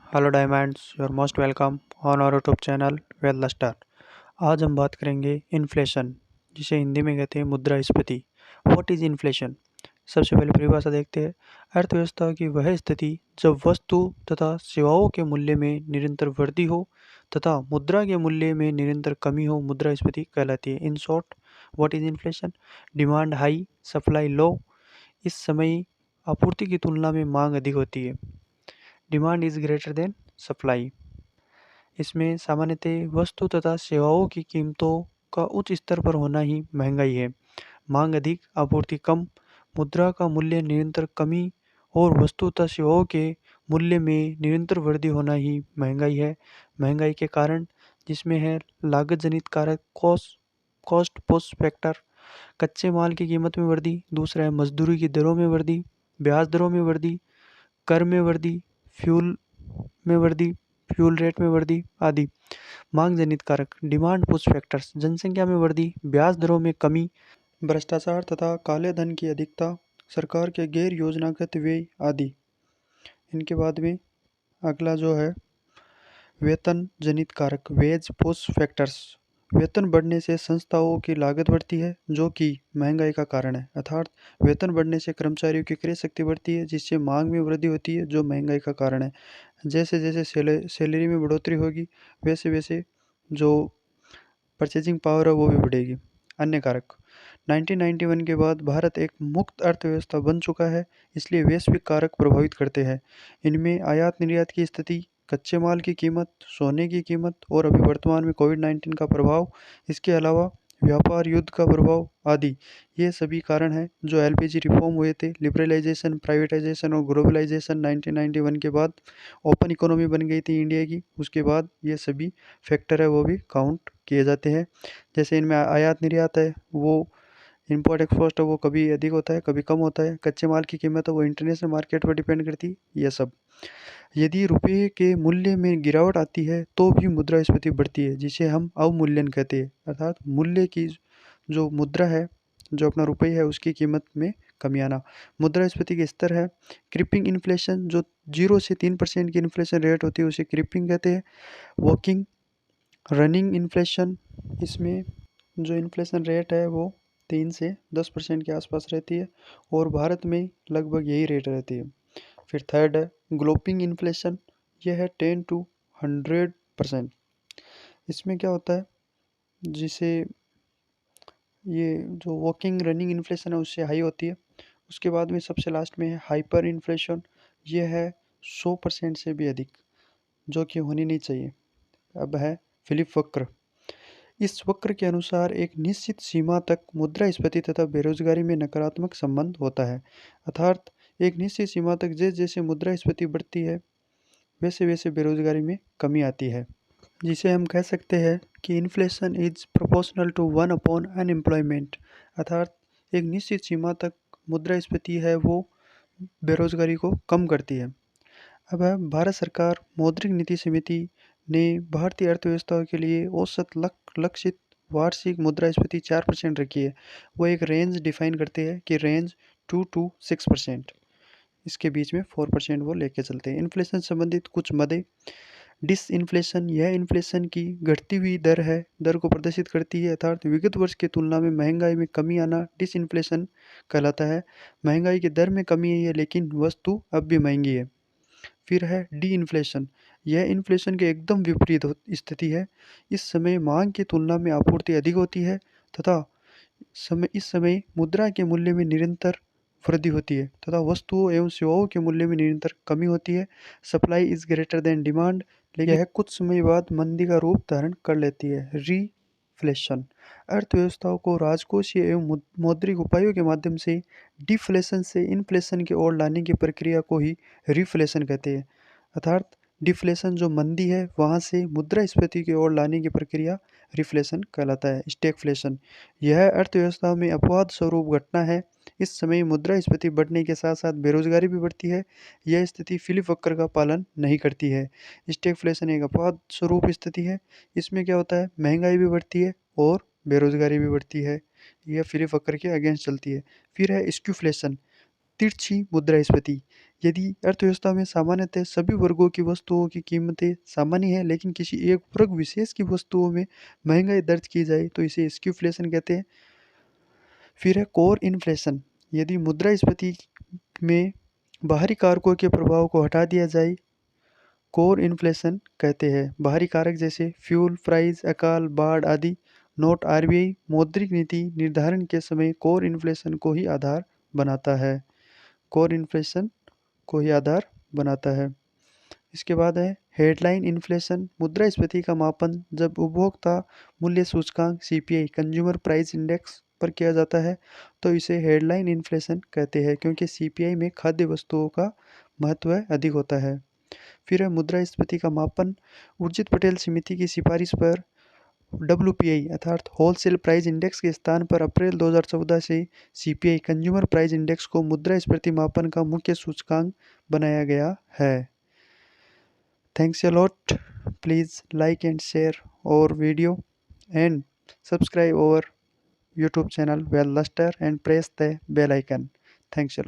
Hello diamonds, your most welcome on our YouTube channel well star. आज हम बात करेंगे इन्फ्लेशन, जिसे हिंदी में कहते हैं मुद्रास्फीति। What is inflation? सबसे पहले परिभाषा देखते हैं। अर्थव्यवस्था की वह स्थिति जब वस्तु तथा सेवाओं के मूल्य में निरंतर वृद्धि हो तथा मुद्रा के मूल्य में निरंतर कमी हो, मुद्रास्फीति कहलाती है। In short, what is inflation? Demand high, supply low. इस समय आपूर्ति की तुलना में मांग अधिक होती है। Demand is greater than supply. इसमें सामान्यतः वस्तु तथा सेवाओं की कीमतों का उच्च स्तर पर होना ही महंगाई है। मांग अधिक, आपूर्ति कम, मुद्रा का मूल्य निरंतर कमी और वस्तु तथा सेवाओं के मूल्य में निरंतर वृद्धि होना ही महंगाई है। महंगाई के कारण जिसमें है लागत जनित कारक, कॉस्ट पुश फैक्टर, कच्चे माल की कीमत में वृद्धि। दूसरा है मजदूरी की दरों में वृद्धि, ब्याज दरों में वृद्धि, कर में वृद्धि, फ्यूल में वृद्धि, फ्यूल रेट में वृद्धि आदि। मांग जनित कारक, डिमांड पुश फैक्टर्स, जनसंख्या में वृद्धि, ब्याज दरों में कमी, भ्रष्टाचार तथा काले धन की अधिकता, सरकार के गैर योजनागत व्यय आदि। इनके बाद में अगला जो है वेतन जनित कारक, वेज पुश फैक्टर्स। वेतन बढ़ने से संस्थाओं की लागत बढ़ती है, जो कि महंगाई का कारण है। अर्थात वेतन बढ़ने से कर्मचारियों की क्रय शक्ति बढ़ती है, जिससे मांग में वृद्धि होती है, जो महंगाई का कारण है। जैसे जैसे सैलरी में बढ़ोतरी होगी, वैसे वैसे जो परचेजिंग पावर है वो भी बढ़ेगी। अन्य कारक, 1991 के बाद भारत एक मुक्त अर्थव्यवस्था बन चुका है, इसलिए वैश्विक कारक प्रभावित करते हैं। इनमें आयात निर्यात की स्थिति, कच्चे माल की कीमत, सोने की कीमत और अभी वर्तमान में कोविड-19 का प्रभाव, इसके अलावा व्यापार युद्ध का प्रभाव आदि। ये सभी कारण हैं जो एलपीजी रिफॉर्म हुए थे, लिबरलाइजेशन, प्राइवेटाइजेशन और ग्लोबलाइजेशन 1991 के बाद ओपन इकोनॉमी बन गई थी इंडिया की। उसके बाद ये सभी फैक्टर है वो भी काउंट किए जाते हैं। जैसे इनमें आयात निर्यात है, वो इंपोर्ट एक्सपोर्ट है, वो कभी अधिक होता है कभी कम होता है। कच्चे माल की कीमत है वो इंटरनेशनल मार्केट पर डिपेंड करती है। ये सब, यदि रुपये के मूल्य में गिरावट आती है तो भी मुद्रास्फीति बढ़ती है, जिसे हम अवमूल्यन कहते हैं। अर्थात मूल्य की जो मुद्रा है, जो अपना रुपये है, उसकी कीमत में कमी आना। मुद्रास्फीति के स्तर है क्रिपिंग इन्फ्लेशन, जो 0 से 3% की इन्फ्लेशन रेट होती है उसे क्रिपिंग कहते हैं। वॉकिंग रनिंग इन्फ्लेशन, इसमें जो इन्फ्लेशन रेट है वो 3 से 10% के आसपास रहती है और भारत में लगभग यही रेट रहती है। फिर थर्ड है ग्लोपिंग इन्फ्लेशन, यह है 10 to 100%। इसमें क्या होता है, जिसे ये जो वॉकिंग रनिंग इन्फ्लेशन है उससे हाई होती है। उसके बाद में सबसे लास्ट में है हाइपर इन्फ्लेशन, ये है 100% से भी अधिक, जो कि होनी नहीं चाहिए। अब है फिलिप वक्र। इस वक्र के अनुसार एक निश्चित सीमा तक मुद्रास्फीति तथा बेरोजगारी में नकारात्मक संबंध होता है। अर्थात एक निश्चित सीमा तक जैसे जैसे मुद्रास्फीति बढ़ती है वैसे वैसे बेरोजगारी में कमी आती है, जिसे हम कह सकते हैं कि इन्फ्लेशन इज प्रोपोर्शनल टू 1/अनएम्प्लॉयमेंट। अर्थात एक निश्चित सीमा तक मुद्रास्फीति है वो बेरोजगारी को कम करती है। अब है भारत सरकार मौद्रिक नीति समिति ने भारतीय अर्थव्यवस्था के लिए औसत लक्षित वार्षिक मुद्रास्फीति 4% रखी है। वो एक रेंज डिफाइन करते हैं कि रेंज 2 to 6%, इसके बीच में 4% वो लेके चलते हैं। इन्फ्लेशन संबंधित कुछ मदे। डिसइन्फ्लेशन, यह इन्फ्लेशन की घटती हुई दर है, दर को प्रदर्शित करती है। अर्थात विगत वर्ष की तुलना में महंगाई में कमी आना डिसइन्फ्लेशन कहलाता है। महंगाई की दर में कमी आई है लेकिन वस्तु अब भी महंगी है। फिर है डी इन्फ्लेशन, यह इन्फ्लेशन के एकदम विपरीत स्थिति है। इस समय मांग की तुलना में आपूर्ति अधिक होती है तथा इस समय मुद्रा के मूल्य में निरंतर वृद्धि होती है तथा वस्तुओं एवं सेवाओं के मूल्य में निरंतर कमी होती है। Supply is greater than demand, लेकिन यह कुछ समय बाद मंदी का रूप धारण कर लेती है। रीफ्लेशन, अर्थव्यवस्थाओं को राजकोषीय एवं मौद्रिक उपायों के माध्यम से डिफ्लेशन से इन्फ्लेशन की ओर लाने की प्रक्रिया को ही रिफ्लेशन कहते हैं। अर्थात डिफ्लेशन जो मंदी है वहाँ से मुद्रास्फीति की ओर लाने की प्रक्रिया रिफ्लेशन कहलाता है। स्टैगफ्लेशन, यह अर्थव्यवस्था में अपवाद स्वरूप घटना है। इस समय मुद्रास्फीति बढ़ने के साथ साथ बेरोजगारी भी बढ़ती है। यह स्थिति फिलिप वक्र का पालन नहीं करती है। स्टैगफ्लेशन एक अपवाद स्वरूप स्थिति है। इसमें क्या होता है, महंगाई भी बढ़ती है और बेरोजगारी भी बढ़ती है। यह फिलिप वक्र के अगेंस्ट चलती है। फिर है स्क्यूफ्लेशन, तिरछी मुद्रास्फीति, यदि अर्थव्यवस्था में सामान्यतः सभी वर्गों की वस्तुओं की कीमतें सामान्य हैं, लेकिन किसी एक वर्ग विशेष की वस्तुओं में महंगाई दर्ज की जाए तो इसे स्क्यूफ्लेशन कहते हैं। फिर है कोर इन्फ्लेशन। यदि मुद्रास्फीति में बाहरी कारकों के प्रभाव को हटा दिया जाए, कोर इन्फ्लेशन कहते हैं। बाहरी कारक जैसे फ्यूल प्राइस, अकाल, बाढ़ आदि। नोट आरबीआई मौद्रिक नीति निर्धारण के समय कोर इन्फ्लेशन को ही आधार बनाता है। कोर इन्फ्लेशन को ही आधार बनाता है। इसके बाद है हेडलाइन इन्फ्लेशन। मुद्रास्फीति का मापन जब उपभोक्ता मूल्य सूचकांक सीपीआई कंज्यूमर प्राइस इंडेक्स पर किया जाता है तो इसे हेडलाइन इन्फ्लेशन कहते हैं, क्योंकि सीपीआई में खाद्य वस्तुओं का महत्व अधिक होता है। फिर है मुद्रास्फीति का मापन। उर्जित पटेल समिति की सिफारिश पर डब्ल्यूपीआई अर्थात होलसेल प्राइस इंडेक्स के स्थान पर अप्रैल 2014 से सीपीआई कंज्यूमर प्राइस इंडेक्स को मुद्रास्फीति मापन का मुख्य सूचकांक बनाया गया है। Thanks a lot. Please like and share our video and subscribe our YouTube channel Well Luster and press the bell icon. Thanks a lot.